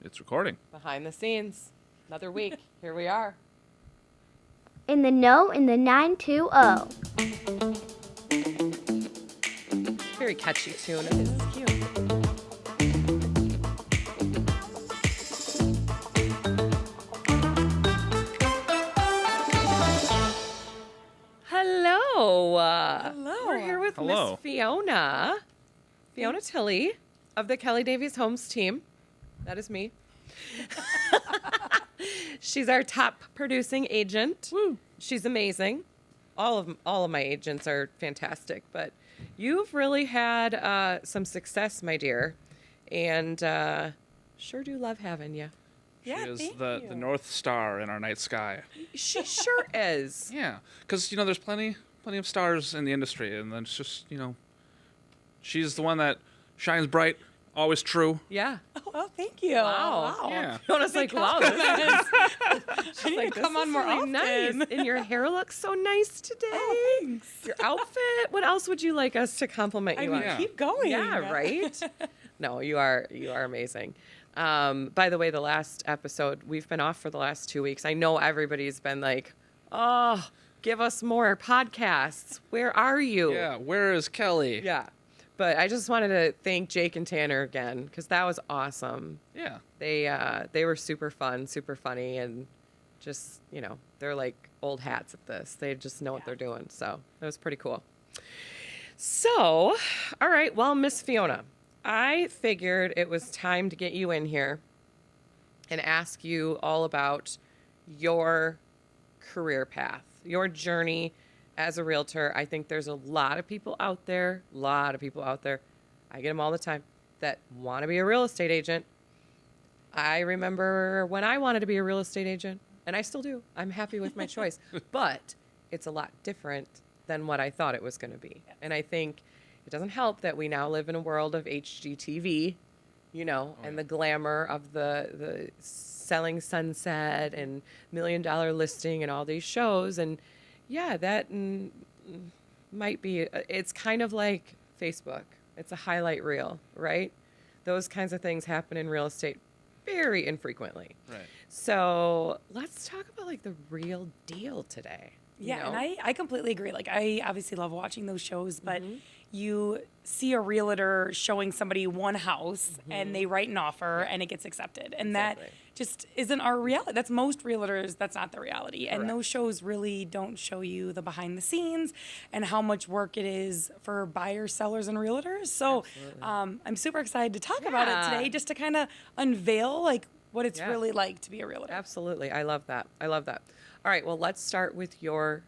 It's recording. Behind the scenes. Another week. Here we are. In the know in the 920. Very catchy tune. It is cute. Hello. Hello. We're here with Hello. Miss Fiona. Fiona Tilley of the Kelly Davies Homes Team. That is me. She's our top producing agent. Woo. She's amazing. All of my agents are fantastic, but you've really had some success, my dear, and sure do love having you. Yeah, She is thank the you. North Star in our night sky. She sure is. Yeah, because there's plenty of stars in the industry, and then it's just she's the one that shines bright, always true. Yeah. Oh, thank you. Wow. Yeah. Fiona's like, wow, this is, I need like, to come this on is more really often. nice. And your hair looks so nice today. Oh, thanks. Your outfit. What else would you like us to compliment I you mean, on? Yeah. keep going. Yeah, right? No, you are amazing. By the way, the last episode, we've been off for the last 2 weeks. I know everybody's been like, oh, give us more podcasts. Where are you? Yeah, where is Kelly? Yeah. But I just wanted to thank Jake and Tanner again because that was awesome. Yeah. They were super fun, super funny, and just, they're like old hats at this. They just know what they're doing. So it was pretty cool. So, all right. Well, Miss Fiona, I figured it was time to get you in here and ask you all about your career path, your journey as a realtor. I think there's a lot of people out there, I get them all the time, that want to be a real estate agent. I remember when I wanted to be a real estate agent, and I still do. I'm happy with my choice. But it's a lot different than what I thought it was going to be. And I think it doesn't help that we now live in a world of HGTV, and the glamour of the Selling Sunset and $1 Million Listing and all these shows. And yeah, that might be, it's kind of like Facebook. It's a highlight reel, right? Those kinds of things happen in real estate very infrequently. Right. So let's talk about like the real deal today. Yeah, and I completely agree. Like, I obviously love watching those shows, but you see a realtor showing somebody one house and they write an offer and it gets accepted. And Exactly. that just isn't our reality. That's most realtors, that's not the reality. Correct. And those shows really don't show you the behind the scenes and how much work it is for buyers, sellers, and realtors. So I'm super excited to talk about it today, just to kind of unveil like what it's really like to be a realtor. Absolutely. I love that. All right, well, let's start with your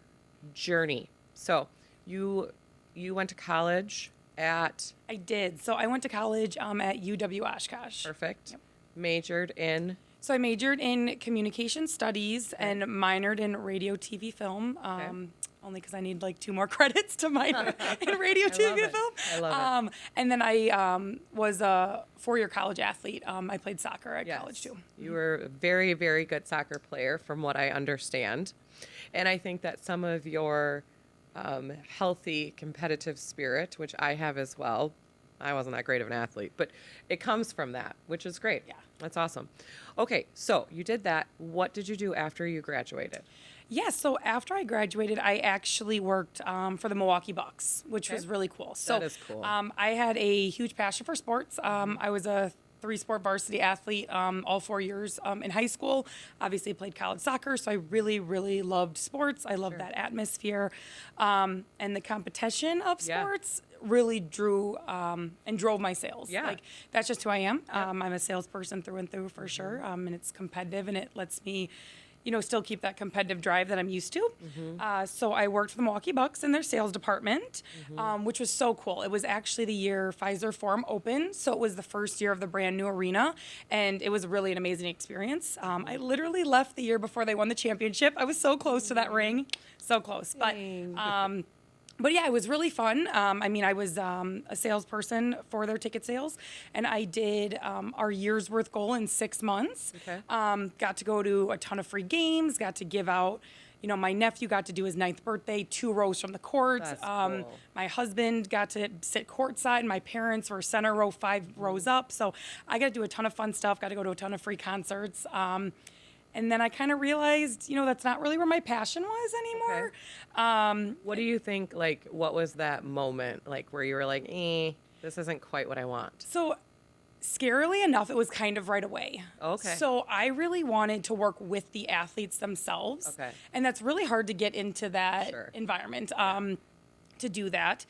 journey. So you went to college at... I did. So I went to college at UW Oshkosh. Perfect. Yep. Majored in... So I majored in communication studies and minored in radio, TV, film. Only because I need like 2 more credits to minor in radio, TV, film. I love it. And then I was a 4-year college athlete. I played soccer at college too. You were a very, very good soccer player from what I understand. And I think that some of your healthy competitive spirit, which I have as well, I wasn't that great of an athlete, but it comes from that, which is great. Yeah. That's awesome. Okay, so you did that. What did you do after you graduated? Yeah, so after I graduated, I actually worked for the Milwaukee Bucks, which was really cool. So That is cool. I had a huge passion for sports. I was a 3-sport varsity athlete all 4 years in high school. Obviously played college soccer, so I really, really loved sports. I loved that atmosphere. And the competition of sports really drew and drove my sales. Yeah. Like, that's just who I am. I'm a salesperson through and through for sure. And it's competitive, and it lets me still keep that competitive drive that I'm used to. So I worked for the Milwaukee Bucks in their sales department, which was so cool. It was actually the year Pfizer Forum opened, so it was the first year of the brand new arena, and it was really an amazing experience. I literally left the year before they won the championship. I was so close to that ring, so close. But yeah, it was really fun. I was a salesperson for their ticket sales, and I did our year's worth goal in 6 months. Okay. Got to go to a ton of free games, got to give out, my nephew got to do his 9th birthday 2 rows from the court. That's cool. My husband got to sit courtside. My parents were center row 5 rows up. So I got to do a ton of fun stuff, got to go to a ton of free concerts. And then I kind of realized, that's not really where my passion was anymore. What do you think, like, what was that moment, like, where you were like, this isn't quite what I want? So scarily enough, it was kind of right away. Okay. So I really wanted to work with the athletes themselves. Okay. And that's really hard to get into that Sure. environment to do that.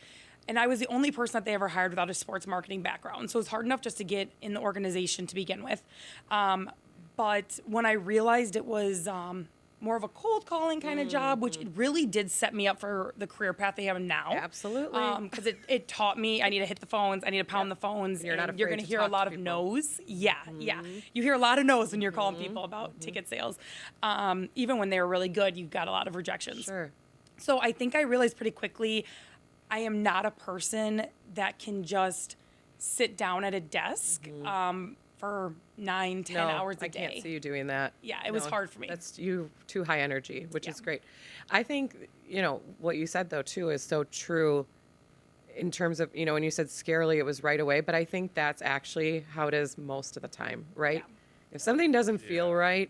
And I was the only person that they ever hired without a sports marketing background. So it was hard enough just to get in the organization to begin with. But when I realized it was more of a cold calling kind of job, which it really did set me up for the career path I am now. Absolutely. Because it taught me I need to hit the phones, I need to pound the phones. You're not and you're afraid going to to hear a talk to lot of people. no's. Yeah, yeah. You hear a lot of no's when you're calling people about ticket sales. Even when they were really good, you got a lot of rejections. Sure. So I think I realized pretty quickly I am not a person that can just sit down at a desk for 9-10 hours a day. I can't see you doing that. Yeah, it was hard for me. That's you too high energy, which Yeah. is great. I think, what you said though too is so true in terms of, when you said scarily it was right away, but I think that's actually how it is most of the time, right? Yeah. If something doesn't feel right,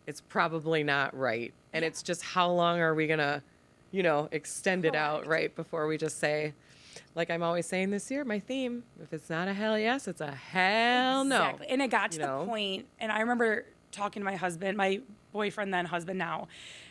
it's probably not right. And it's just how long are we going to, extend it out, Correct. right? Before we just say, like I'm always saying this year, my theme, if it's not a hell yes, it's a hell no. Exactly. And it got to You know? the point, and I remember talking to my husband, my boyfriend then, husband now,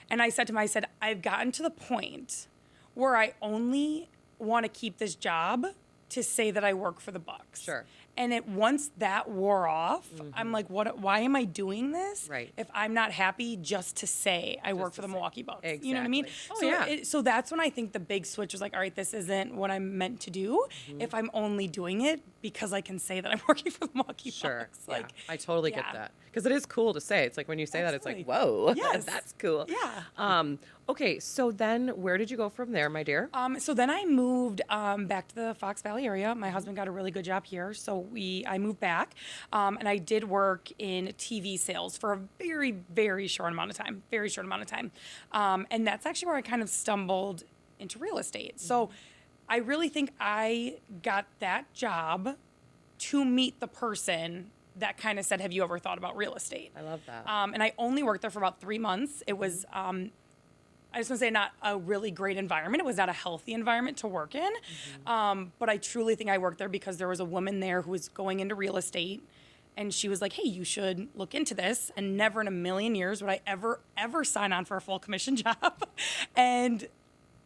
and I said to him, I've gotten to the point where I only want to keep this job to say that I work for the Bucks. Sure. And once that wore off, I'm like, why am I doing this? Right. If I'm not happy just to say I work for the Milwaukee Bucks. You know what I mean? Exactly. Oh, yeah. So that's when I think the big switch was like, all right, this isn't what I'm meant to do if I'm only doing it because I can say that I'm working for the Milwaukee Sure. Bucks. Yeah. Like, I totally get yeah. that. Because it is cool to say. It's like when you say that, it's like, Absolutely. whoa, Yes. that's cool. Yeah. Okay, so then where did you go from there, my dear? So then I moved back to the Fox Valley area. My husband got a really good job here, so I moved back, and I did work in TV sales for a very, very short amount of time. Very short amount of time, and that's actually where I kind of stumbled into real estate. So I really think I got that job to meet the person that kind of said, "Have you ever thought about real estate?" I love that. And I only worked there for about 3 months. It was, I just want to say, not a really great environment. It was not a healthy environment to work in. But I truly think I worked there because there was a woman there who was going into real estate. And she was like, hey, you should look into this. And never in a million years would I ever sign on for a full commission job. And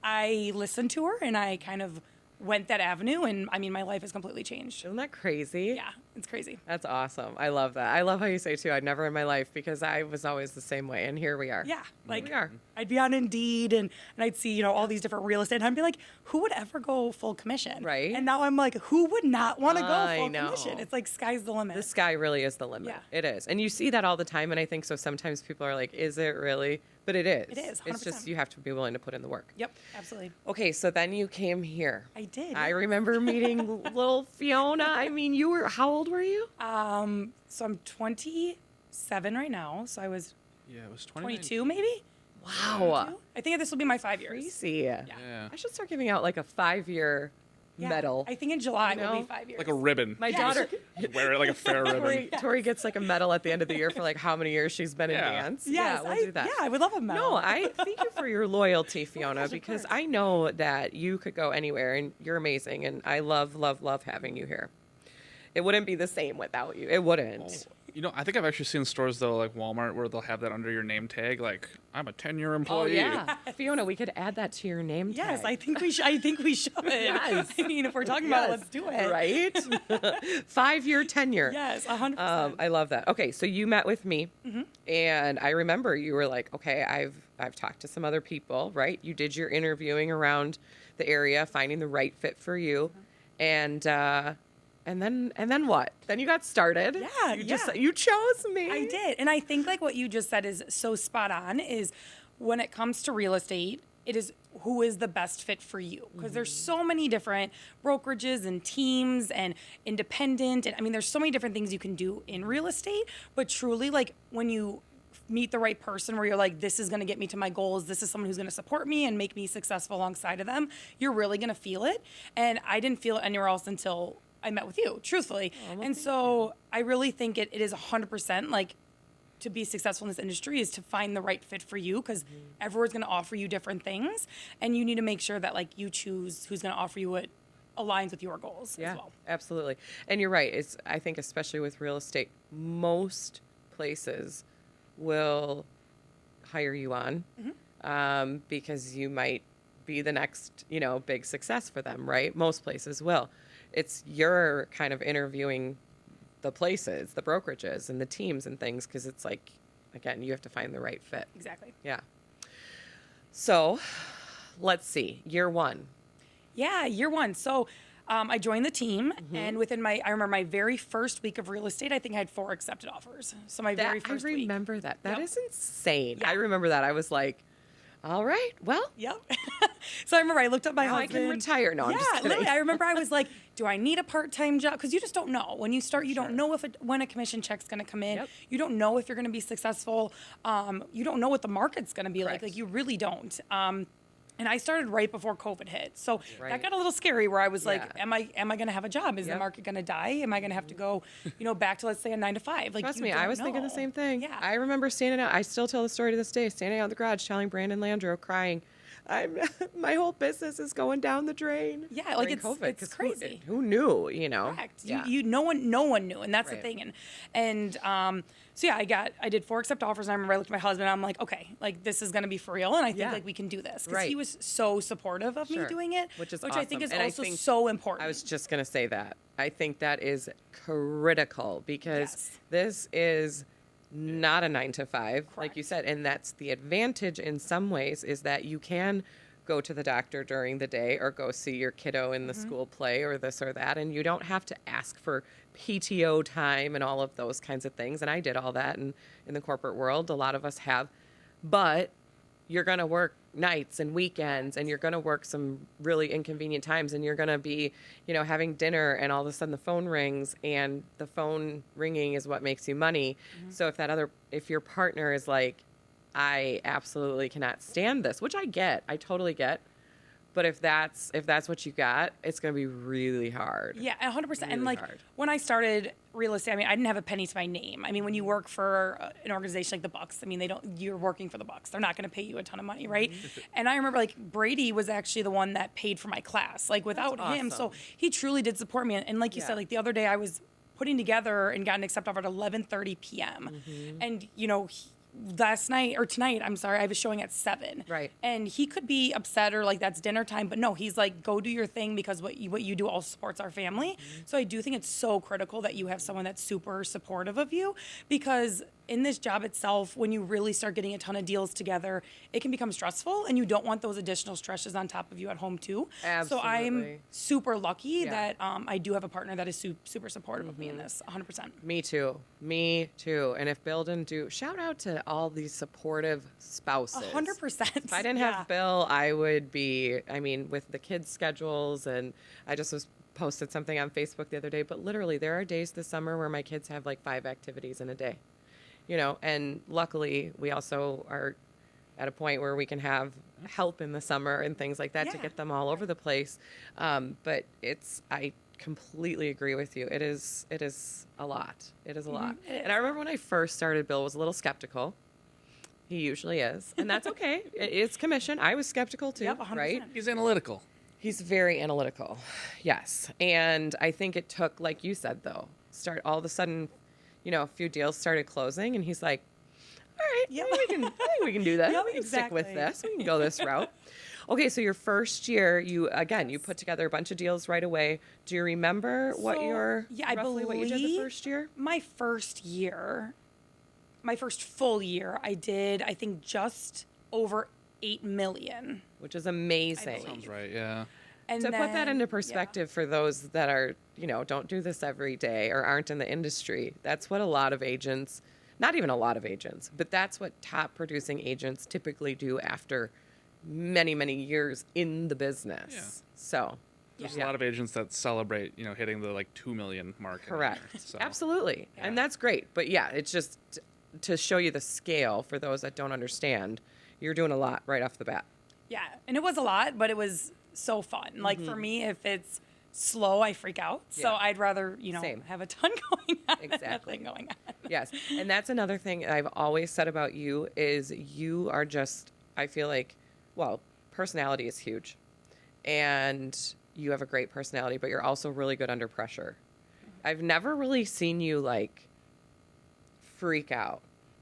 I listened to her and I kind of went that avenue. And I mean, my life has completely changed. Isn't that crazy? Yeah, it's crazy. That's awesome. I love that. I love how you say too, I'd never in my life, because I was always the same way. And here we are. Yeah, like we are. I'd be on Indeed and I'd see, all these different real estate and I'd be like, who would ever go full commission? Right. And now I'm like, who would not want to go I full know. commission? It's like sky's the limit. The sky really is the limit. Yeah. It is. And you see that all the time. And I think so sometimes people are like, is it really? But it is. It is, It's just 100%. you have to be willing to put in the work. Yep, absolutely. Okay, so then you came here. I did. I remember meeting little Fiona. I mean, how old were you? So I'm 27 right now. So I was Yeah, it was 22 maybe? Wow. I think this will be my 5 years. Crazy. Yeah. I should start giving out like a 5-year Yeah. medal. I think in July You will know? be 5 years. Like a ribbon. My Yeah. daughter, Wear it like a fair ribbon. Tori gets like a medal at the end of the year for like how many years she's been in Yeah. dance. Yes, yeah, we'll do that. Yeah, I would love a medal. No, I thank you for your loyalty, Fiona, of because course. I know that you could go anywhere and you're amazing. And I love, love, love having you here. It wouldn't be the same without you. It wouldn't. I think I've actually seen stores though, like Walmart, where they'll have that under your name tag, like I'm a 10-year Oh, employee. yeah. Fiona, we could add that to your name Yes, tag. I think we should. Yes. I mean, if we're talking about it, let's do it. Right? 5-year tenure. Yes, 100%. I love that. Okay, so you met with me, and I remember you were like, "Okay, I've talked to some other people, right? You did your interviewing around the area, finding the right fit for you, and then what? Then you got started. Yeah, You chose me. I did. And I think like what you just said is so spot on is when it comes to real estate, it is who is the best fit for you. Because there's so many different brokerages and teams and independent. And I mean, there's so many different things you can do in real estate. But truly, like when you meet the right person where you're like, this is going to get me to my goals. This is someone who's going to support me and make me successful alongside of them. You're really going to feel it. And I didn't feel it anywhere else until I met with you, truthfully. And so I really think it is 100% like, to be successful in this industry is to find the right fit for you, because everyone's going to offer you different things, and you need to make sure that like you choose who's going to offer you what aligns with your goals as well. Absolutely. And you're right. It's, I think, especially with real estate, most places will hire you on because you might be the next, big success for them, right? Most places will. It's you're kind of interviewing the places, the brokerages and the teams and things, because it's like, again, you have to find the right fit. Exactly. Yeah. So let's see. Year one. Yeah, year one. So I joined the team, and within I remember my very first week of real estate, I think I had 4 accepted offers. So my very first week. I remember that. That Yep. is insane. Yeah. I remember that. I was like, all right, well. Yep. So I remember I looked up my Now I husband. can retire. No, I'm just kidding. Literally, I remember I was like, do I need a part-time job? Because you just don't know. When you start, you don't know when a commission check's going to come in. Yep. You don't know if you're going to be successful. You don't know what the market's going to be Correct. like. Like, you really don't. And I started right before COVID hit. So Right. that got a little scary, where I was like, Yeah. am I going to have a job? Is the Yep. market going to die? Am I going to have to go, back to, let's say, a 9 to 5? Like, Trust you me, I don't was thinking the know. same thing. Yeah. I remember standing out. I still tell the story to this day, standing out in the garage telling Brandon Landreau, crying, my whole business is going down the drain. Yeah, like, during it's COVID, 'cause crazy. Who knew, Correct. Yeah. No one knew, and that's the Right. thing. And so yeah, I did 4 accept offers, and I remember I looked at my husband, and I'm like, okay, like, this is gonna be for real, and I think Yeah. like we can do this, because he Right. was so supportive of Sure. me doing it, Which is I think awesome. is And I also think- so important. I was just going to say that. I think that is critical, because Yes. this is not a 9 to 5, like you said. And that's the advantage in some ways, is that you can go to the doctor during the day or go see your kiddo in the school play or this or that. And you don't have to ask for PTO time and all of those kinds of things. And I did all that in the corporate world. A lot of us have. But you're going to work nights and weekends, and you're going to work some really inconvenient times, and you're going to be, having dinner, and all of a sudden the phone rings, and the phone ringing is what makes you money. So if your partner is like, I absolutely cannot stand this, which I totally get. But if that's what you got, it's going to be really hard. Yeah, 100%. And Really like, hard. when I started real estate, I mean, I didn't have a penny to my name. I mean, when you work for an organization like the Bucks, I mean, you're working for the Bucks. They're not going to pay you a ton of money, right? And I remember, like, Brady was actually the one that paid for my class. Like, without him, so awesome. he truly did support me. And like you Yeah. said, like, the other day I was putting together and got an accept offer at 11:30 p.m. And tonight, I'm sorry, I was showing at 7. Right. And he could be upset, or like, that's dinner time, but no, he's like, go do your thing, because what you do also supports our family. So I do think it's so critical that you have someone that's super supportive of you, because in this job itself, when you really start getting a ton of deals together, it can become stressful, and you don't want those additional stresses on top of you at home too. So I'm Absolutely. super lucky Yeah. that I do have a partner that is super supportive of me in this, 100%. Me too. And if Bill didn't shout out to all these supportive spouses. 100%. If I didn't have Bill, I would be, with the kids' schedules, and I just posted something on Facebook the other day, but literally there are days this summer where my kids have like 5 activities in a day, and luckily we also are at a point where we can have help in the summer and things like that to Yeah. get them all over the place. But I completely agree with you. It is a lot. It is a lot. It And I remember when I first started, Bill was a little skeptical. He usually is, and that's okay. It's commission. I was skeptical too, Yep, 100%. right? He's analytical. He's very analytical. Yes. And I think it took, like you said, though, all of a sudden, a few deals started closing, and he's like, all right, Yep. I think we can do this. Yep, we can stick with exactly. this. We can go this route. Okay, so your first year, you put together a bunch of deals right away. Do you remember what So, your yeah, I roughly what you did the believe first year? My first full year, I did, I think, just over 8 million. Which is amazing. Sounds right. Yeah. And To put that then- into yeah. perspective for those that are, don't do this every day or aren't in the industry, that's what a lot of agents, not even a lot of agents, but that's what top producing agents typically do after many, many years in the business. Yeah. So, There's a lot of agents that celebrate, hitting the 2 million mark. in a year, correct. so. Absolutely. And that's great. But yeah, it's just to show you the scale for those that don't understand, you're doing a lot right off the bat. Yeah, and it was a lot, but it was so fun. Like for me, if it's slow, I freak out. So Yeah. I'd rather, Same. have a ton going on than Exactly. nothing going on. Yes. And that's another thing I've always said about you is you are just, I feel like, well, personality is huge. And you have a great personality, but you're also really good under pressure. I've never really seen you like freak out.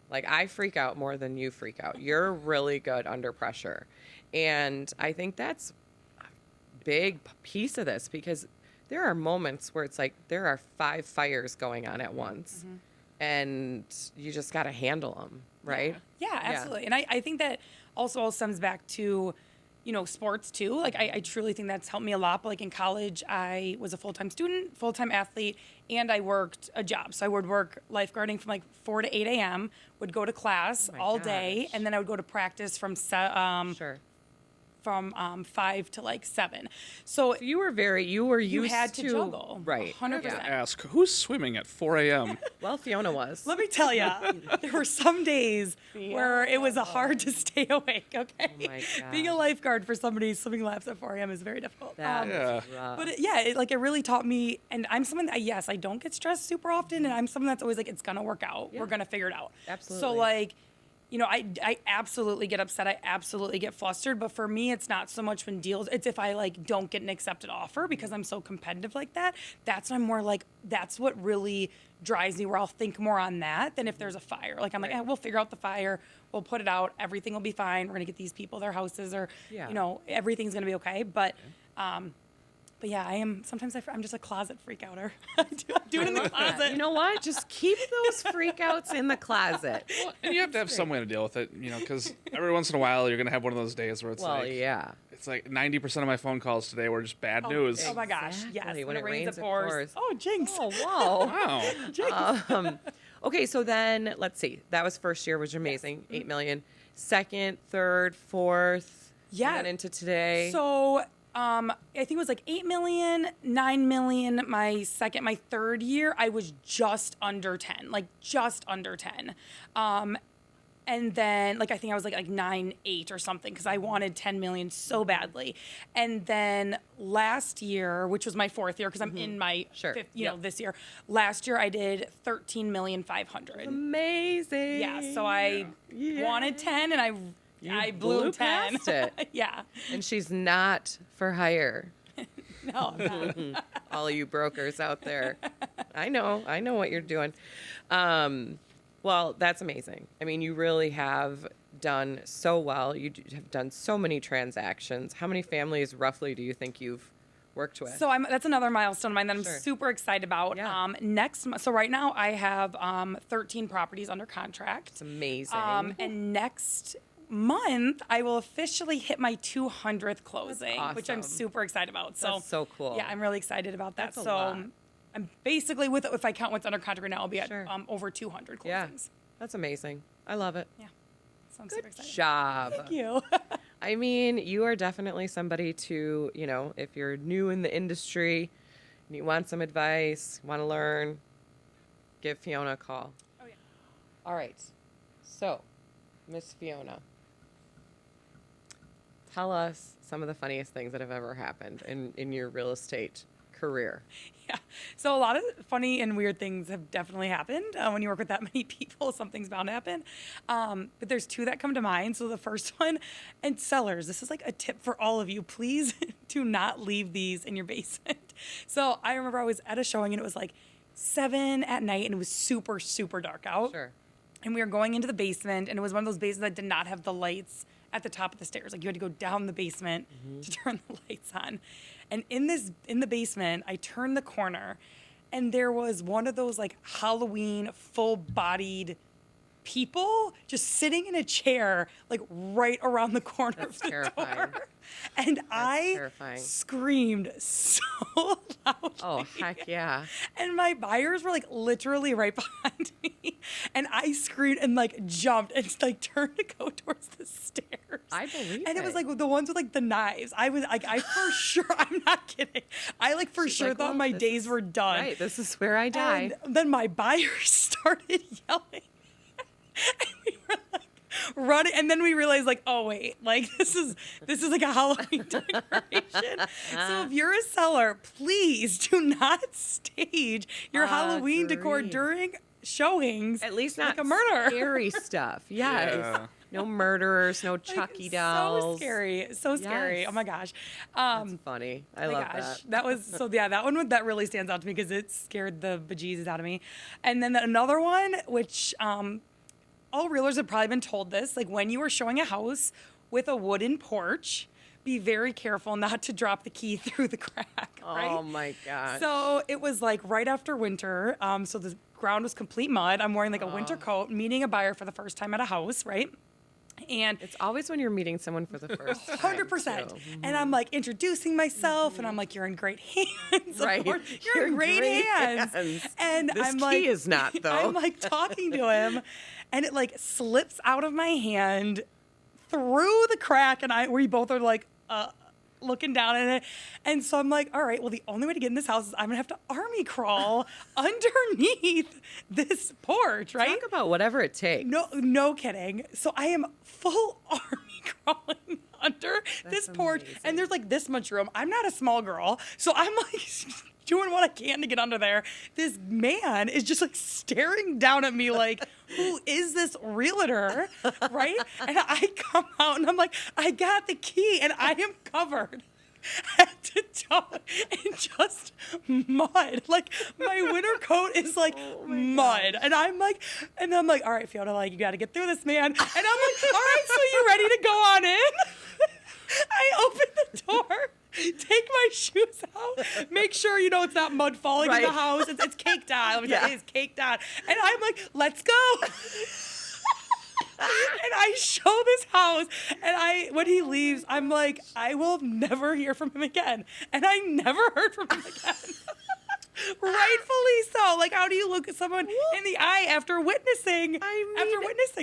Like I freak out more than you freak out. You're really good under pressure. And I think that's a big piece of this because there are moments where it's like there are 5 fires going on at once and you just got to handle them, right? Yeah, absolutely. And I think that also all stems back to, sports too. Like I truly think that's helped me a lot. But like in college, I was a full-time student, full-time athlete, and I worked a job. So I would work lifeguarding from like 4 to 8 a.m., would go to class my all day, gosh. and then I would go to practice from Sure. 5 to like 7. So You were used had to juggle. Right. 100%. Ask who's swimming at 4 a.m. Well, Fiona was. Let me tell you, there were some days where it was hard to stay awake, okay? Oh my Being a God. lifeguard for somebody swimming laps at 4 a.m. is very difficult. That Yeah. is rough. But it really taught me, and I'm someone that, yes, I don't get stressed super often, and I'm someone that's always like, it's gonna work out. Yeah. We're gonna figure it out. Absolutely. So like, I absolutely get upset. I absolutely get flustered. But for me, it's not so much when deals. It's if I like don't get an accepted offer because I'm so competitive like that. That's when I'm more like, that's what really drives me. Where I'll think more on that than if there's a fire. Like I'm like, we'll figure out the fire. We'll put it out. Everything will be fine. We're gonna get these people their houses, or Yeah. everything's gonna be okay. But yeah, I am. Sometimes I'm just a closet freak outer. I do it in the closet. You know what? Just keep those freakouts in the closet. Well, and you have to have some way to deal with it, because every once in a while you're gonna have one of those days where it's Well, like, yeah. it's like 90% of my phone calls today were just bad news. Oh my gosh, yes. Exactly. When it rains, it pours. Oh, Oh, jinx. wow. Wow. Okay, so then let's see. That was first year, which was amazing. 8 million. Second, third, fourth. Yeah. And then into today. So I think it was like 8 million, 9 million. My third year, I was just under 10, like just under 10. And then I think I was like 9.8 or something because I wanted 10 million so badly. And then last year, which was my fourth year because I'm in my Sure. fifth, Yep. this year. Last year I did 13,500,000. Amazing. Yeah, so I Yeah. wanted 10 and I blew blew 10. past it. Yeah. And she's not for hire. No, I'm not. All of you brokers out there. I know what you're doing. Well, that's amazing. I mean, you really have done so well. You have done so many transactions. How many families roughly do you think you've worked with? So that's another milestone of mine that I'm Sure. super excited about. Yeah. So right now I have 13 properties under contract. It's amazing. And next month I will officially hit my 200th closing, which I'm awesome. super excited about. That's so cool. Yeah, I'm really excited about that. That's a so lot. I'm basically if I count what's under contract right now, I'll be at Sure. over 200 closings. Yeah, that's amazing. I love it. Yeah. So I'm super excited. Job. Thank you. I mean, you are definitely somebody to, if you're new in the industry and you want some advice, want to learn, give Fiona a call. Oh, yeah. All right. So, Miss Fiona, tell us some of the funniest things that have ever happened in your real estate career. Yeah. So a lot of funny and weird things have definitely happened when you work with that many people. Something's bound to happen. But there's 2 that come to mind. So the first one, and sellers, this is like a tip for all of you. Please do not leave these in your basement. So I remember I was at a showing and it was like 7 at night and it was super, super dark out. Sure. And we were going into the basement, and it was one of those basements that did not have the lights at the top of the stairs. Like you had to go down the basement to turn the lights on. And in the basement, I turned the corner, and there was one of those like Halloween full-bodied people just sitting in a chair like right around the corner That's of the terrifying. door. And I terrifying. screamed so loudly. Oh, heck yeah. And my buyers were like literally right behind me. And I screamed and like jumped and like turned to go towards the stairs. I believe And it was it. like the ones with like the knives. I was like, I for sure, I'm not kidding. I like for She's sure like, thought well, my this days is- were done. Right, this is where I die. And then my buyers started yelling. And we were like running, and then we realized like, oh wait, like this is like a Halloween decoration. So if you're a seller, please do not stage your Halloween decor Agreed. during showings. At least not like a murder. scary stuff. Yes. Yeah. No murderers, no Like, Chucky dolls. So scary. So scary. Yes. Oh my gosh. That's funny. I Oh my love gosh, that. that was so. Yeah, that really stands out to me because it scared the bejesus out of me. And then another one, which all realtors have probably been told this, like when you are showing a house with a wooden porch, be very careful not to drop the key through the crack. Right? Oh my gosh. So it was like right after winter. So the ground was complete mud. I'm wearing like a winter coat, meeting a buyer for the first time at a house, right? And It's always when you're meeting someone for the first time. 100%. too. And I'm like introducing myself, and I'm like, you're in great hands. Of Right. course. You're in great hands. And This I'm key like, is not, though. I'm like talking to him, and it like slips out of my hand through the crack, and we both are like, looking down at it. And so I'm like, all right, well, the only way to get in this house is I'm gonna have to army crawl underneath this porch, right? Talk about whatever it takes. No kidding. So I am full army crawling under this porch, amazing. and there's like this much room. I'm not a small girl, so I'm like doing what I can to get under there. This man is just like staring down at me like, who is this realtor, right? And I come out and I'm like, I got the key, and I am covered head to toe in just mud. Like my winter coat is like mud, and I'm like, all right, Fiona, like you got to get through this, man. And I'm like, all right, so you ready to go on in? I open the door, take my shoes out, make sure it's not mud falling in the Right. house. It's caked on. Let me tell you, Yeah. it's caked on. And I'm like, let's go. And I show this house, and when he leaves, I'm like, I will never hear from him again. And I never heard from him again. Rightfully so. Like, how do you look at someone in the eye after witnessing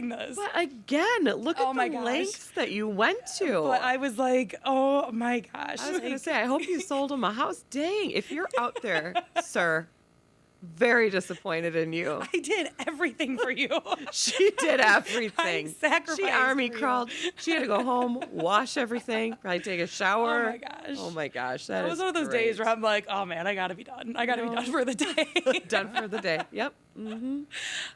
this? But again, look Oh at my the gosh. lengths that you went to. But I was like, oh my gosh. I was going to Like, say, I hope you sold him a house. Dang, if you're out there, sir, very disappointed in you. I did everything for you. She did everything. sacrificed She army for you. crawled. She had to go home, wash everything, probably take a shower. Oh my gosh. Oh my gosh, It that was is one of those great. days where I'm like, oh man, I gotta be done. I gotta be done for the day. Done for the day. Yep.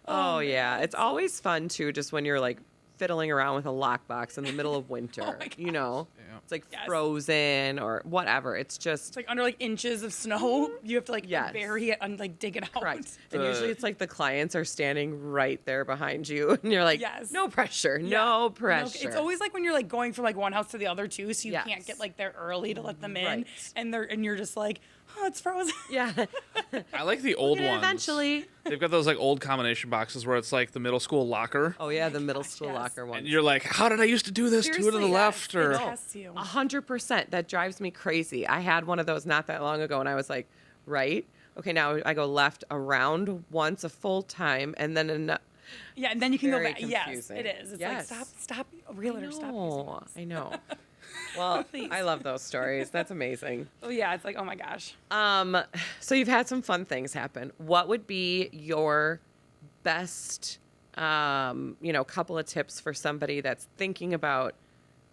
Oh yeah, it's always fun too. Just when you're like fiddling around with a lockbox in the middle of winter, Oh my Yeah. it's like Yes. frozen or whatever. It's just It's like under like inches of snow. You have to like Yes. bury it and like dig it out. correct. And The- usually it's like the clients are standing right there behind you, and you're like, Yes. no pressure, Yeah. no pressure. It's always like when you're like going from like one house to the other too, so you Yes. can't get like there early to let them in, Right. and you're just like, oh, it's frozen. yeah. I like the old And ones. eventually. They've got those like old combination boxes where it's like the middle school locker. Oh yeah, the middle school yes. locker one. And you're like, how did I used to do this? Two to the Seriously, left, It or tests you. 100%. That drives me crazy. I had one of those not that long ago, and I was like, right? Okay, now I go left around once a full time, and then Yeah, and then you can go Very back. Yes, confusing. it is. It's Yes. like stop, realtor, stop. using Oh, this. I know. Well, Please. I love those stories. That's amazing. Oh yeah, it's like, oh my gosh. So you've had some fun things happen. What would be your best, couple of tips for somebody that's thinking about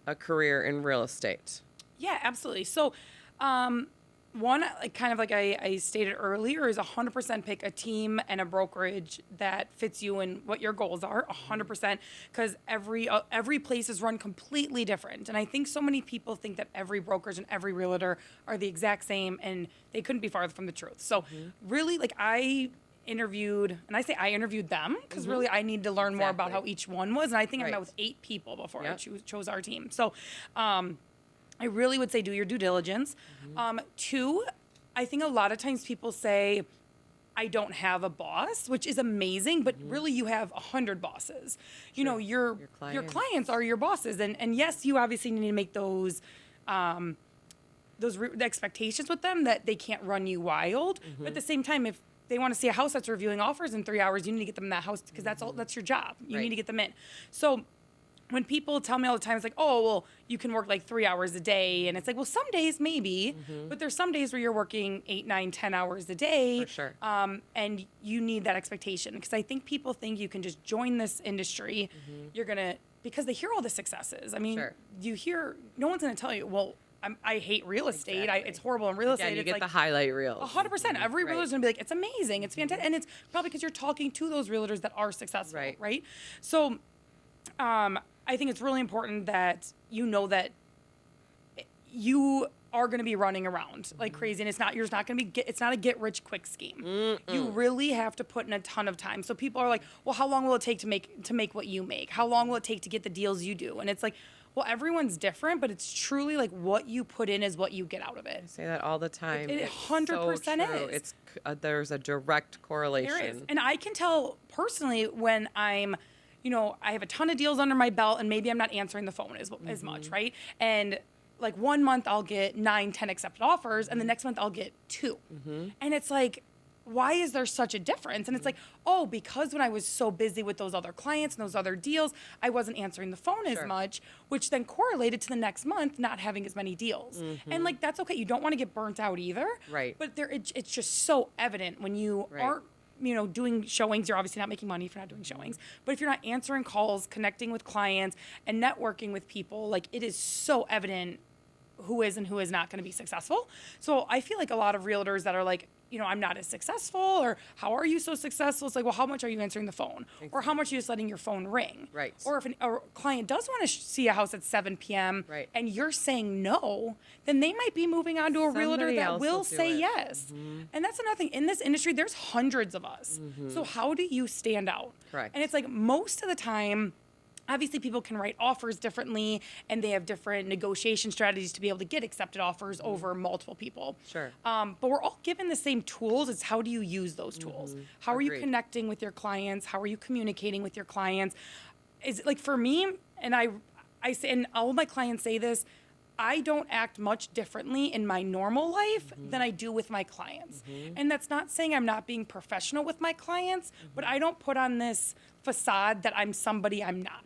a career in real estate? Yeah, absolutely. So, one, like kind of like I stated earlier, is 100% pick a team and a brokerage that fits you and what your goals are. 100%, because every place is run completely different, and I think so many people think that every brokerage and every realtor are the exact same, and they couldn't be farther from the truth. So, really, like I interviewed, and I say I interviewed them because really I need to learn more about how Exactly. each one was, and I think I Right. met with 8 people before I Yep. chose our team. So. I really would say do your due diligence. 2, I think a lot of times people say, I don't have a boss, which is amazing, but really you have 100 bosses. You know, your clients. clients are your bosses. And yes, you obviously need to make those the expectations with them that they can't run you wild. But at the same time, if they want to see a house that's reviewing offers in 3 hours, you need to get them that house because that's your job. You Right. need to get them in. So when people tell me all the time, it's like, oh, well, you can work like 3 hours a day. And it's like, well, some days maybe, but there's some days where you're working 8, 9, 10 hours a day. For sure. And you need that expectation. Because I think people think you can just join this industry. You're going to, because they hear all the successes. I mean, Sure. you hear, no one's going to tell you, well, I hate real estate. Exactly. It's horrible in real estate. Again, you It's get like, the highlight reels. 100%. Every Right. realtor's gonna be like, it's amazing, it's fantastic, and it's probably because you're talking to those realtors that are successful, Right. right? So, I think it's really important that you know that you are going to be running around like crazy, and you're not going to be it's not a get rich quick scheme. You really have to put in a ton of time. So people are like, well, how long will it take to make what you make? How long will it take to get the deals you do? And it's like, well, everyone's different, but it's truly like what you put in is what you get out of it. I say that all the time. It It's 100% so true. is. It's there's a direct correlation. There is. And I can tell personally when I'm, I have a ton of deals under my belt and maybe I'm not answering the phone as much, right? And like 1 month I'll get 9, 10 accepted offers and the next month I'll get 2. And it's like, why is there such a difference? And it's like, oh, because when I was so busy with those other clients and those other deals, I wasn't answering the phone as much, which then correlated to the next month not having as many deals. And like, that's okay. You don't want to get burnt out either. Right. But it's just so evident when you aren't, doing showings. You're obviously not making money if you're not doing showings. But if you're not answering calls, connecting with clients, and networking with people, like it is so evident who is and who is not going to be successful. So I feel like a lot of realtors that are like, I'm not as successful, or how are you so successful? It's like, well, how much are you answering the phone? Or how much are you just letting your phone ring? Right. Or if a client does want to see a house at 7 p.m. Right. and you're saying no, then they might be moving on to a realtor Somebody that else will will do say it. yes. And that's another thing. In this industry, there's hundreds of us. So how do you stand out? Correct. And it's like most of the time, obviously people can write offers differently and they have different negotiation strategies to be able to get accepted offers over multiple people. Sure. But we're all given the same tools. It's how do you use those tools? How are you Agreed. connecting with your clients? How are you communicating with your clients? Is like for me, and I say, and all of my clients say this, I don't act much differently in my normal life than I do with my clients. And that's not saying I'm not being professional with my clients, but I don't put on this facade that I'm somebody I'm not.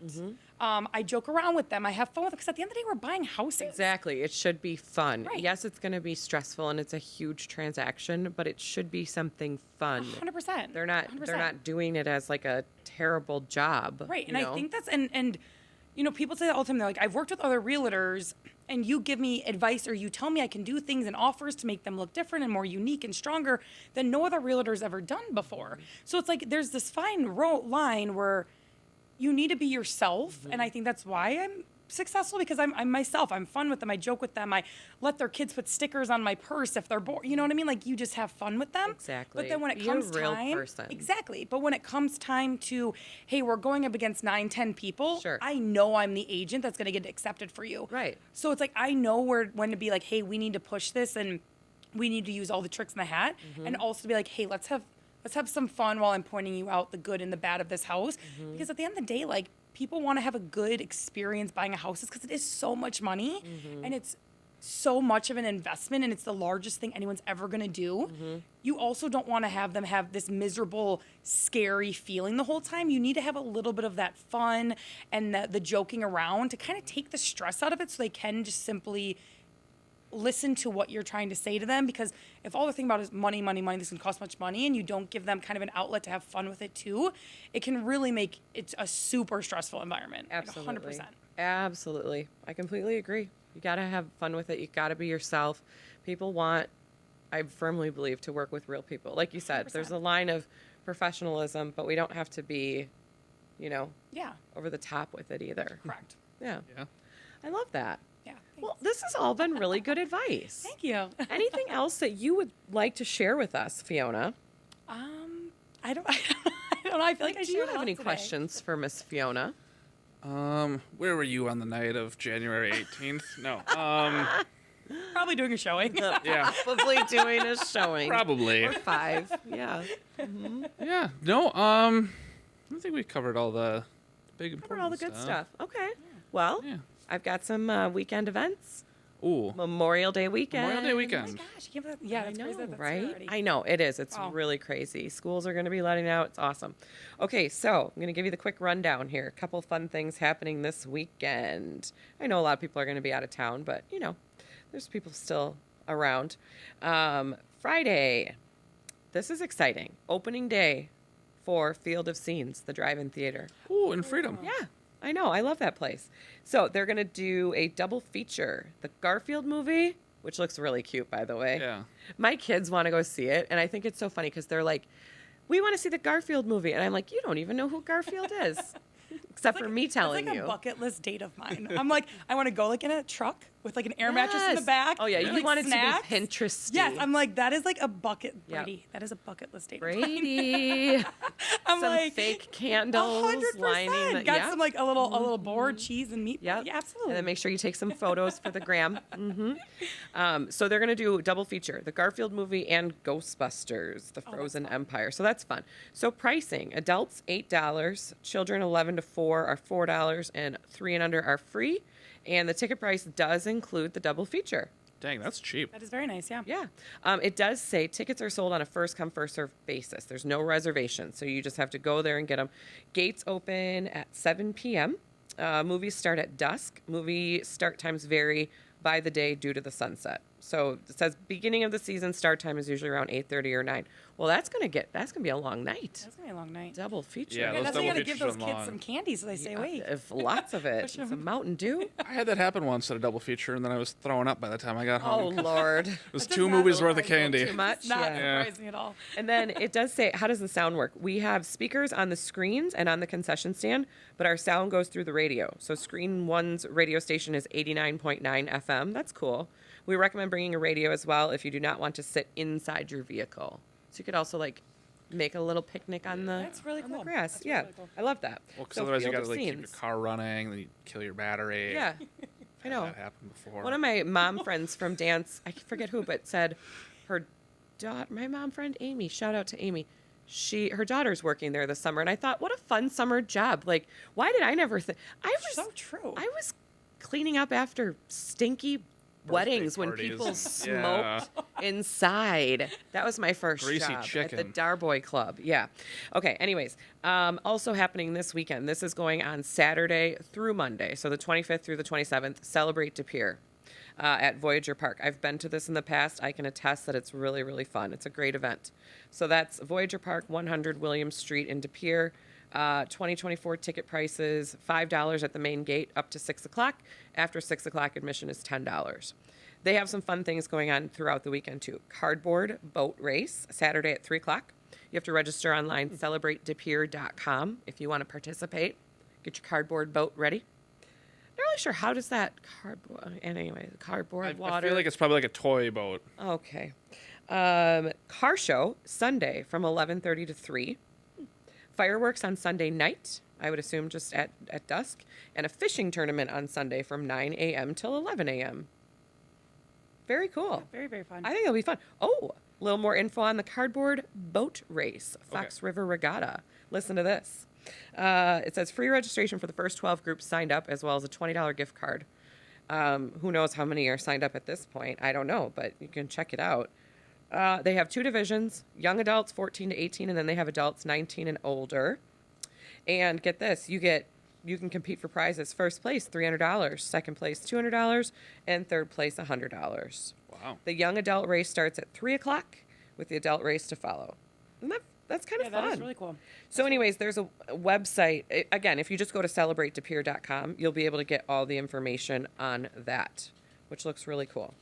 I joke around with them. I have fun with them because at the end of the day, we're buying houses. Exactly. It should be fun. Right. Yes, it's going to be stressful and it's a huge transaction, but it should be something fun. 100%. They're not 100%. they're not doing it as like a terrible job. Right. you And know? I think that's, and people say that all the time. They're like, I've worked with other realtors and you give me advice or you tell me I can do things and offers to make them look different and more unique and stronger than no other realtor's ever done before. So it's like there's this fine line where you need to be yourself. And I think that's why I'm successful, because I'm myself. I'm fun with them. I joke with them. I let their kids put stickers on my purse if they're bored. You know what I mean? Like you just have fun with them. Exactly. But then when it Be comes a real time, person. exactly. But when it comes time to, hey, we're going up against 9, 10 people. Sure. I know I'm the agent that's going to get accepted for you. Right. So it's like I know when to be like, hey, we need to push this and we need to use all the tricks in the hat, and also to be like, hey, let's have some fun while I'm pointing you out the good and the bad of this house, because at the end of the day, like people want to have a good experience buying a house because it is so much money and it's so much of an investment and it's the largest thing anyone's ever going to do. You also don't want to have them have this miserable, scary feeling the whole time. You need to have a little bit of that fun and the joking around to kind of take the stress out of it so they can just simply listen to what you're trying to say to them. Because if all they're thinking about is money, money, money, this can cost much money, and you don't give them kind of an outlet to have fun with it too, it can really make it a super stressful environment. Absolutely. Like 100%. Absolutely. I completely agree. You got to have fun with it. You got to be yourself. People want, I firmly believe, to work with real people. Like you said, 100%. there's a line of professionalism, but we don't have to be, Yeah, over the top with it either. correct. Yeah. Yeah. I love that. Yeah. Well, this has all been really good advice. Thank you. Anything else that you would like to share with us, Fiona? I don't know. I feel like I Do you shared a have lot any today. questions for Miss Fiona? Where were you on the night of January 18th? No. Probably doing a showing. Yeah. Probably doing a showing. Probably. Or 5. Yeah. Yeah. No. I think we covered all the big important Covered all the good stuff. stuff. Okay. Well, Yeah. I've got some weekend events Ooh. Memorial Day weekend. Memorial Day Oh weekend. my gosh, I can't believe, yeah, that's I crazy. know, That's here right? already. I know, it is. It's Wow. really crazy. Schools are going to be letting out. It's awesome. Okay, so I'm going to give you the quick rundown here. A couple fun things happening this weekend. I know a lot of people are going to be out of town, but, there's people still around. Friday, this is exciting. Opening day for Field of Scenes, the drive-in theater. Ooh, and Freedom. Yeah, I know. I love that place. So they're going to do a double feature. The Garfield movie, which looks really cute, by the way. Yeah. My kids want to go see it. And I think it's so funny because they're like, we want to see the Garfield movie. And I'm like, you don't even know who Garfield is. Except for me telling It's like you. a bucket list date of mine. I'm like, I want to go like in a truck with like an air mattress in the Yes. back. Oh, yeah. and, You like, want it snacks. to be Pinteresty. Yes, I'm like, that is like a bucket, Yep. Brady. That is a bucket list date. of mine. Brady. I'm Some like, fake candles 100%. lining. Got yeah. some like a little board, cheese, and meat. Yep. Yeah, absolutely. And then make sure you take some photos for the gram. So they're going to do double feature, the Garfield movie and Ghostbusters, the Frozen Empire. So that's fun. So pricing, adults $8, children 11 to 4 are $4, and 3 and under are free. And the ticket price does include the double feature. Dang, that's cheap. That is very nice. Yeah. Yeah. It does say tickets are sold on a first come, first served basis. There's no reservation. So you just have to go there and get them. Gates open at 7 p.m. Movies start at dusk. Movie start times vary by the day due to the sunset. So it says beginning of the season start time is usually around 8:30 or 9. Well, that's gonna be a long night. That's gonna be a long night. Double feature. Yeah, Yeah, those that's why you double gotta give features those are kids long. some candy so they stay awake. If lots of it. Push 'em. Some Mountain Dew. I had that happen once at a double feature, and then I was throwing up by the time I got home. Oh Lord. It was That does 2 not movies worth of surprise me. candy. Too much. It's not Yeah. surprising at all. And then it does say, how does the sound work? We have speakers on the screens and on the concession stand, but our sound goes through the radio. So screen one's radio station is 89.9 FM. That's cool. We recommend bringing a radio as well if you do not want to sit inside your vehicle. So you could also like make a little picnic on the, That's really on the cool. grass. That's yeah, really cool. I love that. Well, because So otherwise you Field got of to like keep your Scenes. car running, then you kill your battery. Yeah, I know. That happened before. One of my mom friends from dance, I forget who, but said her daughter, my mom friend Amy, shout out to Amy. Her daughter's working there this summer, and I thought, what a fun summer job. Like, why did I never think? So true. I was cleaning up after stinky weddings when parties people and- smoked inside. That was my first Greasy job at the chicken. Darboy Club. Yeah. Okay. Anyways, also happening this weekend. This is going on Saturday through Monday, so the 25th through the 27th. Celebrate De Pere at Voyager Park. I've been to this in the past. I can attest that it's really, really fun. It's a great event. So that's Voyager Park, 100 William Street in De Pere. 2024 ticket prices $5 at the main gate up to 6 o'clock. After 6 o'clock, admission is $10. They have some fun things going on throughout the weekend too. Cardboard boat race Saturday at 3 o'clock. You have to register online, celebratedepier.com if you want to participate. Get your cardboard boat ready. Not really sure how does that cardboard. Anyway, the cardboard water. I feel like it's probably like a toy boat. Okay. Car show Sunday from 11:30 to 3. Fireworks on Sunday night, I would assume just at dusk. And a fishing tournament on Sunday from 9 a.m. till 11 a.m. Very cool. Very, very fun. I think it'll be fun. Oh, a little more info on the cardboard boat race, Fox River Regatta. Listen to this. It says free registration for the first 12 groups signed up, as well as a $20 gift card. Who knows how many are signed up at this point? I don't know, but you can check it out. They have 2 divisions, young adults 14 to 18, and then they have adults 19 and older. And get this, you can compete for prizes. First place, $300. Second place, $200. And third place, $100. Wow. The young adult race starts at 3 o'clock with the adult race to follow. And that's kind of fun. that is really cool. So anyways, there's a website. Again, if you just go to celebratedepier.com, you'll be able to get all the information on that, which looks really cool.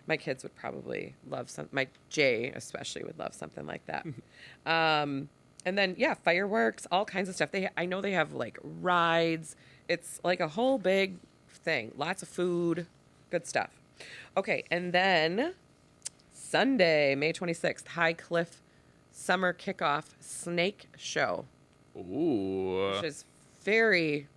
My kids would probably love my Jay especially would love something like that. And then, yeah, fireworks, all kinds of stuff. I know they have like rides. It's like a whole big thing. Lots of food, good stuff. Okay, and then Sunday, May 26th, High Cliff Summer Kickoff Snake Show, Ooh. which is very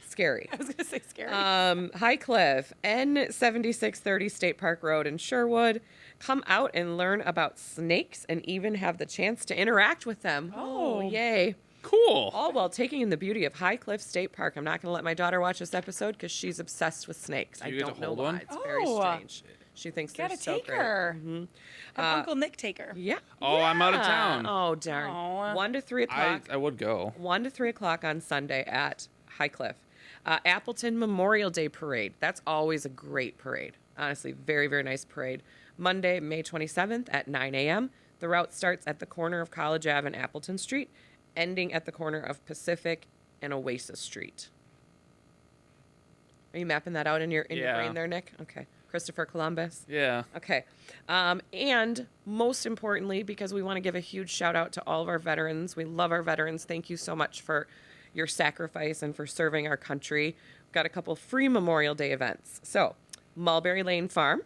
scary. I was gonna say scary. High Cliff, N7630 State Park Road in Sherwood. Come out and learn about snakes and even have the chance to interact with them. Oh. Yay. Cool. All while taking in the beauty of High Cliff State Park. I'm not going to let my daughter watch this episode because she's obsessed with snakes. I you get don't to know hold why. one? It's very Oh. strange. She thinks they're Gotta so take great. her. Have Uncle Nick take her. Yeah. Oh, I'm out of Yeah. town. Oh, darn. Aw. 1 to 3 o'clock. I would go. 1 to 3 o'clock on Sunday at High Cliff. Appleton Memorial Day Parade. That's always a great parade. Honestly, very, very nice parade. Monday, May 27th at 9 a.m. The route starts at the corner of College Ave and Appleton Street, ending at the corner of Pacific and Oasis Street. Are you mapping that out in your Yeah. brain there, Nick? Okay. Christopher Columbus. Yeah. Okay. And most importantly, because we want to give a huge shout out to all of our veterans. We love our veterans. Thank you so much for your sacrifice and for serving our country. We've got a couple free Memorial Day events. So, Mulberry Lane Farm,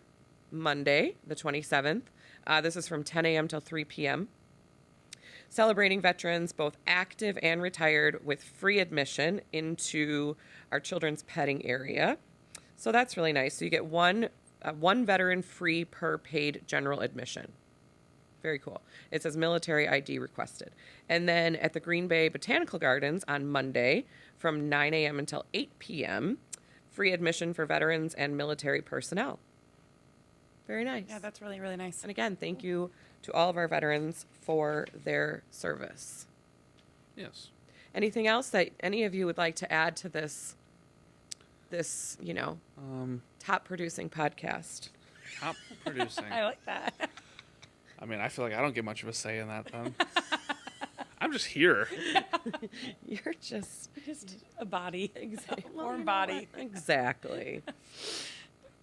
Monday, the 27th. This is from 10 a.m. till 3 p.m. Celebrating veterans, both active and retired, with free admission into our children's petting area. So that's really nice. So you get one veteran free per paid general admission. Very cool. It says military ID requested. And then at the Green Bay Botanical Gardens on Monday from 9 a.m. until 8 p.m., free admission for veterans and military personnel. Very nice. Yeah, that's really, really nice. And again, thank you to all of our veterans for their service. Yes. Anything else that any of you would like to add to this, top producing podcast? Top producing. I like that. I mean, I feel like I don't get much of a say in that then. I'm just here. You're just A body. exactly Warm body. Exactly.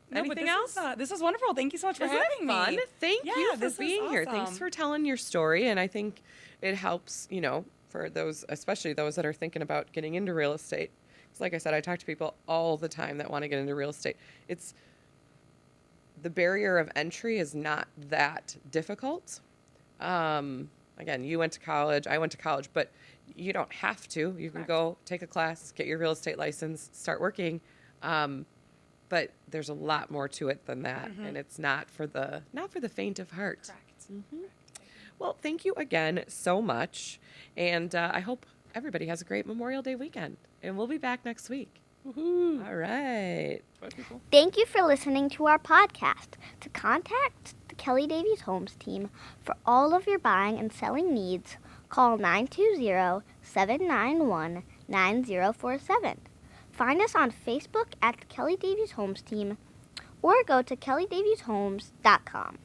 No, but Anything this else? this is wonderful. Thank you so much for Isn't having it fun? me. Thank Yeah, you for this is being here. Thanks awesome. for telling your story. And I think it helps, for those, especially those that are thinking about getting into real estate. Because like I said, I talk to people all the time that want to get into real estate. The barrier of entry is not that difficult. Again, you went to college, I went to college, but you don't have to. You can go take a class, get your real estate license, start working. But there's a lot more to it than that, and it's not for the faint of heart. Correct. Well, thank you again so much, and I hope everybody has a great Memorial Day weekend. And we'll be back next week. Woohoo. All right. Bye, people. Thank you for listening to our podcast. To contact the Kelly Davies Homes Team for all of your buying and selling needs, call 920-791-9047. Find us on Facebook at the Kelly Davies Homes Team or go to kellydavieshomes.com.